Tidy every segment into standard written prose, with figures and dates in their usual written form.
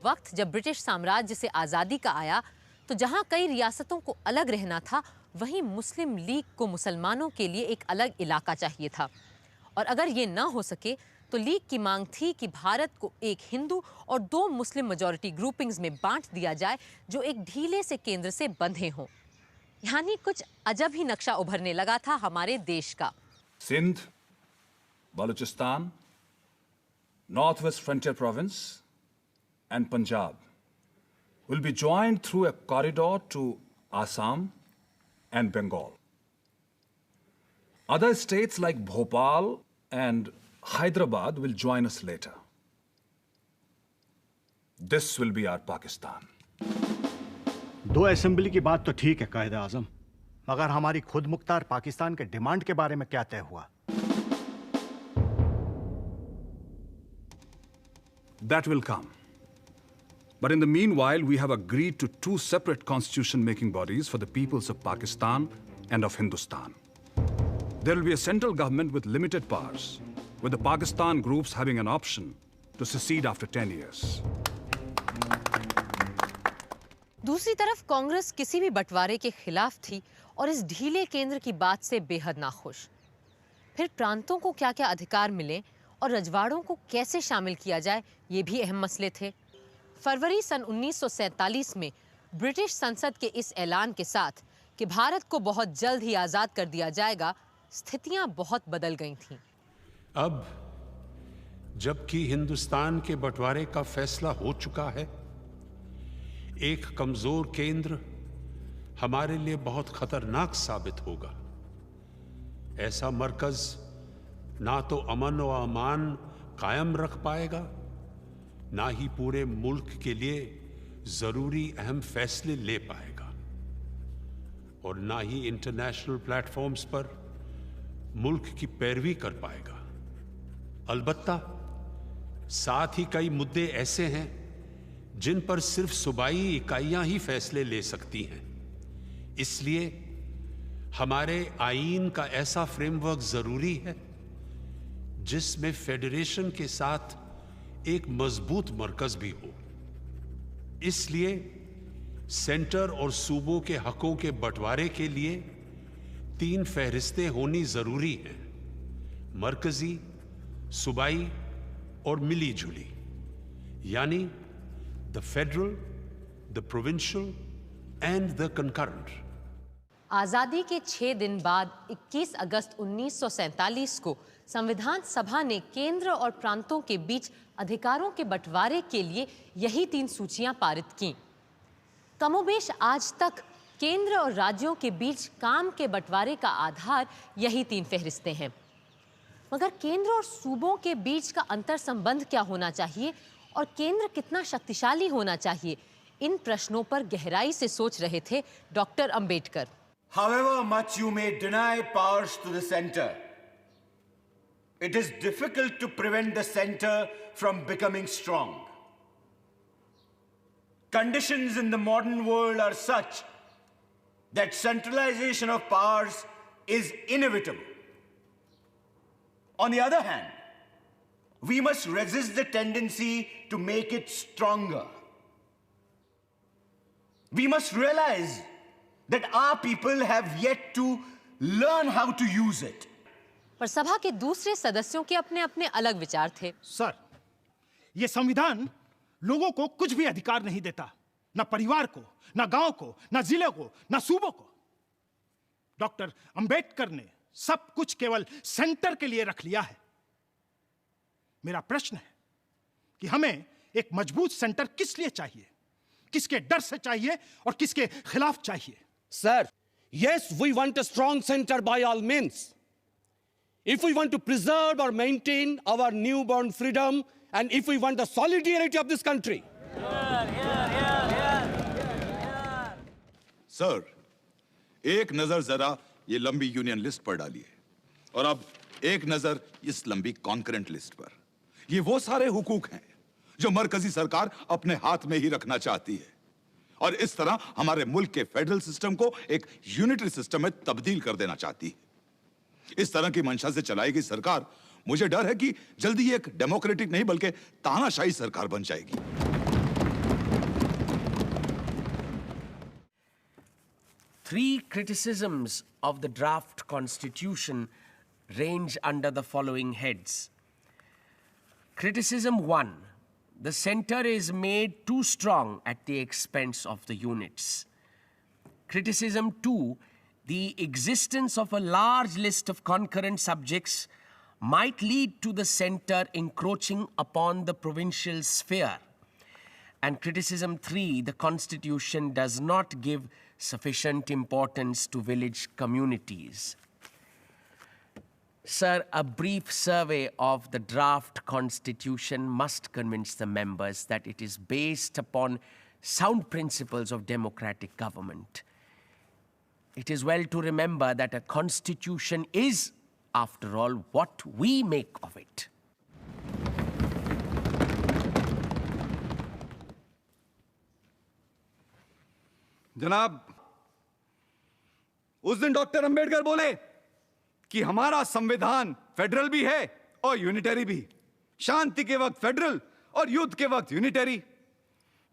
वक्त जब ब्रिटिश साम्राज्य से आज़ादी का आया तो जहां कई रियासतों को अलग रहना था, वहीं मुस्लिम लीग को मुसलमानों के लिए एक अलग इलाका चाहिए था। और अगर ये ना हो सके तो लीग की मांग थी कि भारत को एक हिंदू और 2 मुस्लिम मेजॉरिटी ग्रुपिंग्स में बांट दिया जाए, जो एक ढीले से केंद्र से बंधे हों। यानी कुछ अजब ही नक्शा उभरने लगा था हमारे देश का। Sindh, Balochistan, North West Frontier Province and Punjab will be joined through a corridor to Assam and Bengal. Other states like Bhopal and Hyderabad will join us later. This will be our Pakistan. 2 assembly की बात तो ठीक है कायदे आजम, मगर हमारी खुद मुख्तार पाकिस्तान के डिमांड के बारे में क्या तय हुआ? That will come. But in the meanwhile, we have agreed to 2 separate constitution-making bodies for the peoples of Pakistan and of Hindustan. There will be a central government with limited powers, with the Pakistan groups having an option to secede after 10 years. दूसरी तरफ कांग्रेस किसी भी बंटवारे के खिलाफ थी और इस ढीले केंद्र की बात से बेहद नाखुश। फिर प्रांतों को क्या-क्या अधिकार मिले और रजवाड़ों को कैसे शामिल किया जाए, ये भी अहम मसले थे। फरवरी सन 1947 में ब्रिटिश संसद के इस ऐलान के साथ कि भारत को बहुत जल्द ही आजाद कर दिया जाएगा, स्थितियां बहुत बदल गई थीं। अब जबकि हिंदुस्तान के बंटवारे का फैसला हो चुका है, एक कमजोर केंद्र हमारे लिए बहुत खतरनाक साबित होगा। ऐसा मरकज ना तो अमन व अमान कायम रख पाएगा, ना ही पूरे मुल्क के लिए जरूरी अहम फैसले ले पाएगा, और ना ही इंटरनेशनल प्लेटफॉर्म्स पर मुल्क की पैरवी कर पाएगा। अलबत्ता साथ ही कई मुद्दे ऐसे हैं जिन पर सिर्फ सूबाई इकाइयां ही फैसले ले सकती हैं। इसलिए हमारे आईन का ऐसा फ्रेमवर्क जरूरी है जिसमें फेडरेशन के साथ एक मजबूत मरकज भी हो। इसलिए सेंटर और सूबों के हकों के बंटवारे के लिए 3 फहरिस्तें होनी जरूरी हैं: मरकजी, सूबाई और मिली जुली, यानी the federal, the provincial and the concurrent. आजादी के 6 दिन बाद 21 अगस्त 1947 को संविधान सभा ने केंद्र और प्रांतों के बीच अधिकारों के बंटवारे के लिए यही 3 सूचियां पारित की। कमोबेश आज तक केंद्र और राज्यों के बीच काम के बंटवारे का आधार यही 3 फहरिस्तें हैं। मगर केंद्र और सूबों के बीच का अंतर संबंध क्या होना चाहिए और केंद्र कितना शक्तिशाली होना चाहिए, इन प्रश्नों पर गहराई से सोच रहे थे doctor Ambedkar. However much you may deny powers to the center, it is difficult to prevent the center from becoming strong. Conditions in the modern world are such that centralization of powers is inevitable. On the other hand, we must resist the tendency to make it stronger. We must realize that our people have yet to learn how to use it. पर सभा के दूसरे सदस्यों के अपने अपने अलग विचार थे। सर, यह संविधान लोगों को कुछ भी अधिकार नहीं देता, ना परिवार को, ना गांव को, ना जिले को, ना सूबों को। डॉक्टर अंबेडकर ने सब कुछ केवल सेंटर के लिए रख लिया है। मेरा प्रश्न है कि हमें एक मजबूत सेंटर किस लिए चाहिए, किसके डर से चाहिए और किसके खिलाफ चाहिए? Sir, yes, we want a strong center by all means. If we want to preserve or maintain our newborn freedom, and if we want the solidarity of this country. Sir, एक नजर जरा ये लंबी यूनियन लिस्ट पर डालिए, और अब एक नजर इस लंबी कॉन्करेंट लिस्ट पर। ये वो सारे हुकूक हैं जो मरकजी सरकार अपने हाथ में ही रखना चाहती है, और इस तरह हमारे मुल्क के फेडरल सिस्टम को एक यूनिटरी सिस्टम में तब्दील कर देना चाहती है। इस तरह की मंशा से चलाई गई सरकार, मुझे डर है कि जल्दी एक डेमोक्रेटिक नहीं बल्कि तानाशाही सरकार बन जाएगी। Three criticisms of the draft constitution range under the following heads. Criticism 1. The center is made too strong at the expense of the units. Criticism 2. The existence of a large list of concurrent subjects might lead to the center encroaching upon the provincial sphere. And criticism 3, the Constitution does not give sufficient importance to village communities. Sir, a brief survey of the draft Constitution must convince the members that it is based upon sound principles of democratic government. It is well to remember that a constitution is, after all, what we make of it. जनाब, उस दिन doctor Ambedkar बोले कि हमारा संविधान federal भी है और यूनिटरी भी, शांति के वक्त फेडरल और युद्ध के वक्त यूनिटरी।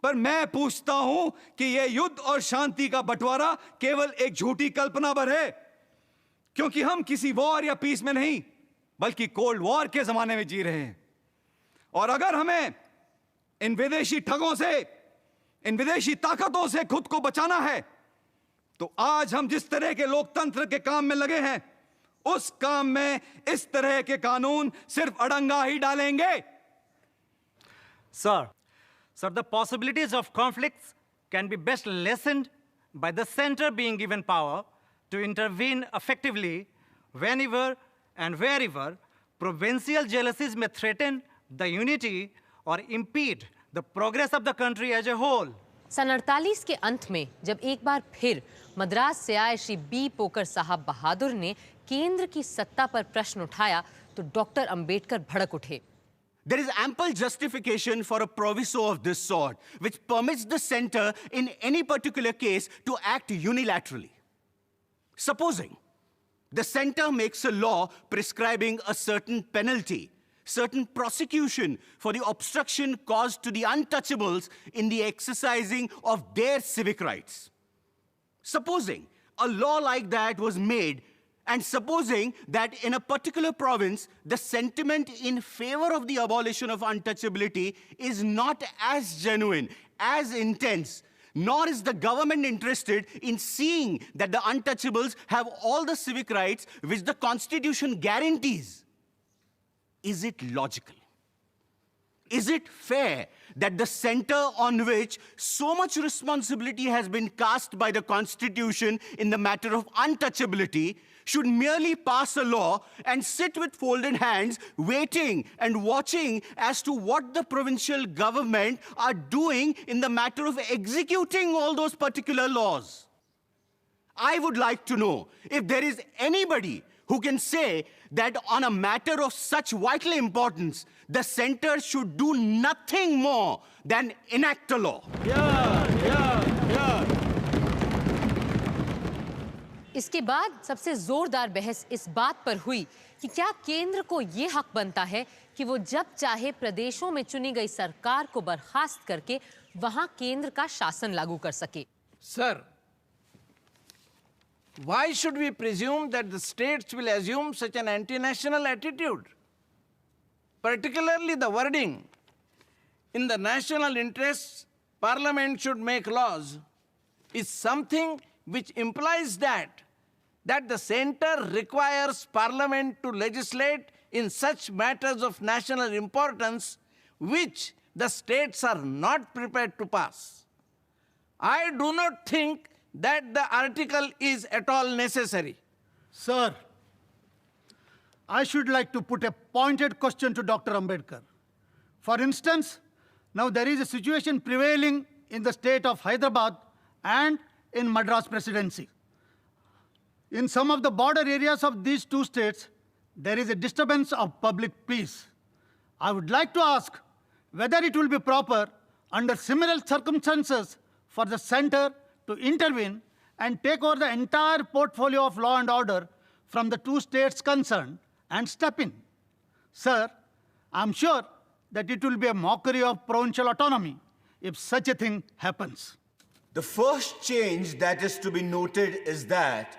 पर मैं पूछता हूं कि यह युद्ध और शांति का बंटवारा केवल एक झूठी कल्पना भर है, क्योंकि हम किसी वॉर या पीस में नहीं बल्कि कोल्ड वॉर के जमाने में जी रहे हैं। और अगर हमें इन विदेशी ठगों से, इन विदेशी ताकतों से खुद को बचाना है, तो आज हम जिस तरह के लोकतंत्र के काम में लगे हैं, उस काम में इस तरह के कानून सिर्फ अड़ंगा ही डालेंगे। Sir, the possibilities of conflicts can be best lessened by the center being given power to intervene effectively whenever and wherever provincial jealousies may threaten the unity or impede the progress of the country as a whole. सन 48 के अंत में जब एक बार फिर मद्रास से आए Shri B poker साहब बहादुर ने केंद्र की सत्ता पर प्रश्न उठाया तो डॉक्टर अंबेडकर भड़क उठे। There is ample justification for a proviso of this sort, which permits the center in any particular case to act unilaterally. Supposing the center makes a law prescribing a certain penalty, certain prosecution for the obstruction caused to the untouchables in the exercising of their civic rights. Supposing a law like that was made, and supposing that in a particular province, the sentiment in favor of the abolition of untouchability is not as genuine, as intense, nor is the government interested in seeing that the untouchables have all the civic rights which the Constitution guarantees. Is it logical? Is it fair that the center on which so much responsibility has been cast by the Constitution in the matter of untouchability should merely pass a law and sit with folded hands, waiting and watching as to what the provincial government are doing in the matter of executing all those particular laws? I would like to know if there is anybody who can say that on a matter of such vital importance, the center should do nothing more than enact a law. इसके बाद सबसे जोरदार बहस इस बात पर हुई कि क्या केंद्र को ये हक बनता है कि वो जब चाहे प्रदेशों में चुनी गई सरकार को बर्खास्त करके वहां केंद्र का शासन लागू कर सके। Sir, why should we presume that the states will assume such an anti-national attitude? Particularly the wording, in the national interests, Parliament should make laws, is something which implies that the center requires Parliament to legislate in such matters of national importance which the states are not prepared to pass. I do not think that the article is at all necessary. Sir, I should like to put a pointed question to Dr. Ambedkar. For instance, now there is a situation prevailing in the state of Hyderabad and in Madras Presidency. In some of the border areas of these two states, there is a disturbance of public peace. I would like to ask whether it will be proper under similar circumstances for the center to intervene and take over the entire portfolio of law and order from the two states concerned and step in. Sir, I'm sure that it will be a mockery of provincial autonomy if such a thing happens. The first change that is to be noted is that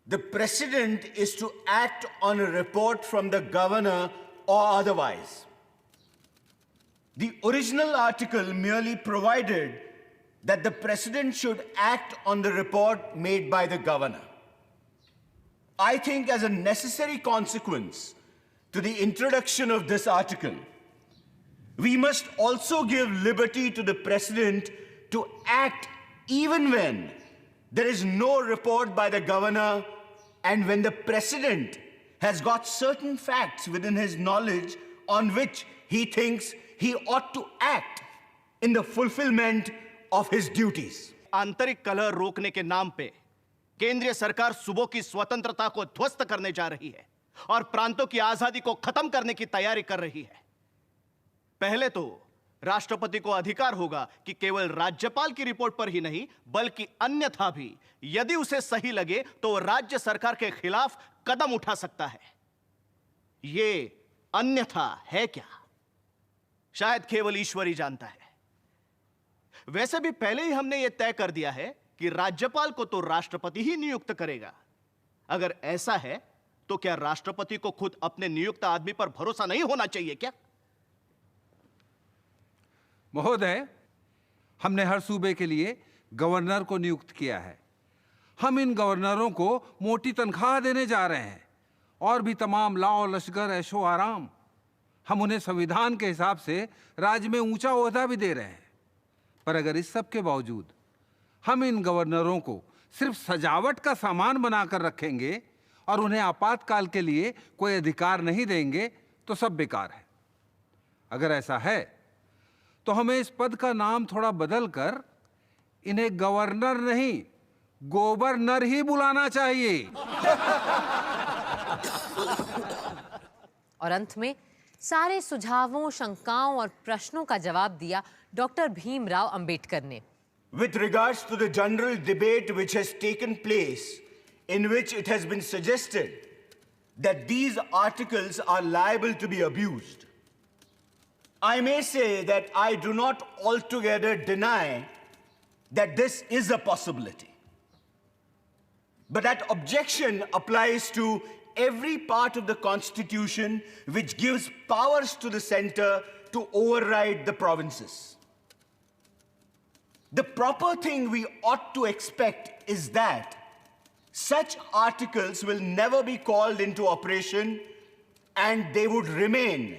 the President is to act on a report from the Governor or otherwise. The original article merely provided that the President should act on the report made by the Governor. I think as a necessary consequence to the introduction of this article, we must also give liberty to the President to act even when there is no report by the Governor and when the President has got certain facts within his knowledge on which he thinks he ought to act in the fulfillment of his duties. आंतरिक कलह रोकने के नाम पे केंद्रीय सरकार सूबों की स्वतंत्रता को ध्वस्त करने जा रही है और प्रांतों की आजादी को खत्म करने की तैयारी कर रही है। पहले तो राष्ट्रपति को अधिकार होगा कि केवल राज्यपाल की रिपोर्ट पर ही नहीं बल्कि अन्यथा भी यदि उसे सही लगे तो वो राज्य सरकार के खिलाफ कदम उठा सकता है। ये अन्यथा है क्या? शायद केवल ईश्वर ही जानता है। वैसे भी पहले ही हमने यह तय कर दिया है कि राज्यपाल को तो राष्ट्रपति ही नियुक्त करेगा। अगर ऐसा है तो क्या राष्ट्रपति को खुद अपने नियुक्त आदमी पर भरोसा नहीं होना चाहिए क्या? महोदय, हमने हर सूबे के लिए गवर्नर को नियुक्त किया है। हम इन गवर्नरों को मोटी तनख्वाह देने जा रहे हैं और भी तमाम लाओ लश्कर ऐशो आराम। हम उन्हें संविधान के हिसाब से राज्य में ऊंचा ओहदा भी दे रहे हैं। पर अगर इस सब के बावजूद हम इन गवर्नरों को सिर्फ सजावट का सामान बनाकर रखेंगे और उन्हें आपातकाल के लिए कोई अधिकार नहीं देंगे तो सब बेकार है। अगर ऐसा है तो हमें इस पद का नाम थोड़ा बदल कर इन्हें गवर्नर नहीं गोवर्नर ही बुलाना चाहिए। और अंत में सारे सुझावों, शंकाओं और प्रश्नों का जवाब दिया डॉक्टर भीमराव अंबेडकर ने। With regards to the general debate which has taken place, in which it has been suggested that these articles are liable to be abused, I may say that I do not altogether deny that this is a possibility. But that objection applies to every part of the Constitution which gives powers to the center to override the provinces. The proper thing we ought to expect is that such articles will never be called into operation and they would remain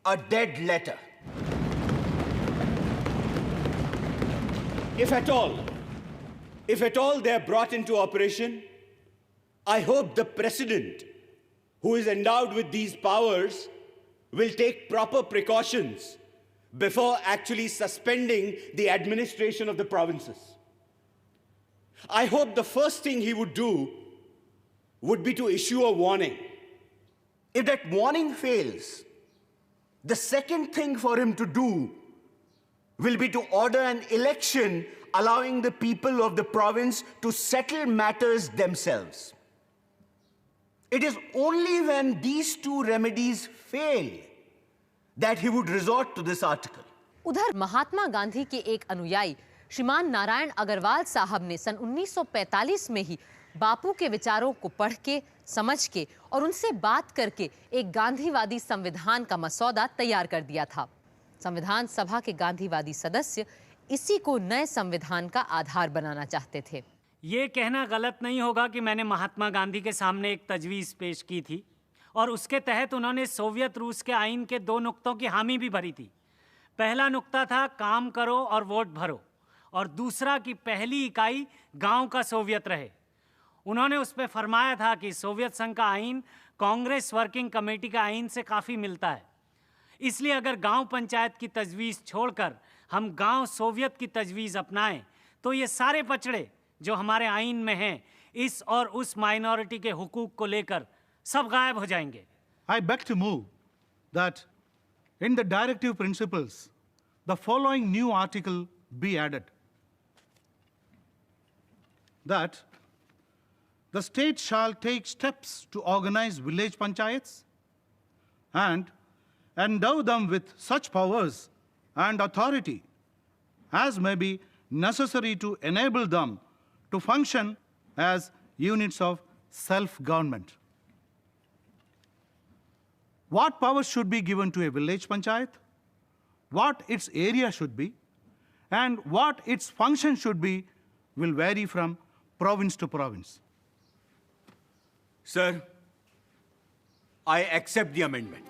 a dead letter. If at all they are brought into operation, I hope the President, who is endowed with these powers, will take proper precautions before actually suspending the administration of the provinces. I hope the first thing he would do would be to issue a warning. If that warning fails, the second thing for him to do will be to order an election allowing the people of the province to settle matters themselves. It is only when these two remedies fail that he would resort to this article. उधर महात्मा गांधी के एक अनुयायी श्रीमान नारायण अग्रवाल साहब ने सन 1945 में ही बापू के विचारों को पढ़ के, समझ के और उनसे बात करके एक गांधीवादी संविधान का मसौदा तैयार कर दिया था। संविधान सभा के गांधीवादी सदस्य इसी को नए संविधान का आधार बनाना चाहते थे। ये कहना गलत नहीं होगा कि मैंने महात्मा गांधी के सामने एक तजवीज़ पेश की थी और उसके तहत उन्होंने सोवियत रूस के आइन के 2 नुक्तों की हामी भी भरी थी। पहला नुक्ता था काम करो और वोट भरो और दूसरा कि पहली इकाई गांव का सोवियत रहे। उन्होंने उस पर फरमाया था कि सोवियत संघ का आइन कांग्रेस वर्किंग कमेटी का आइन से काफ़ी मिलता है, इसलिए अगर गांव पंचायत की तजवीज़ छोड़कर हम गांव सोवियत की तजवीज़ अपनाएं तो ये सारे पचड़े जो हमारे आइन में हैं इस और उस माइनॉरिटी के हुकूक को लेकर सब गायब हो जाएंगे। I beg to move that in the directive principles, the following new article be added. That the state shall take steps to organize village panchayats and endow them with such powers and authority as may be necessary to enable them to function as units of self-government. What powers should be given to a village panchayat, what its area should be, and what its function should be will vary from province to province. Sir, I accept the amendment.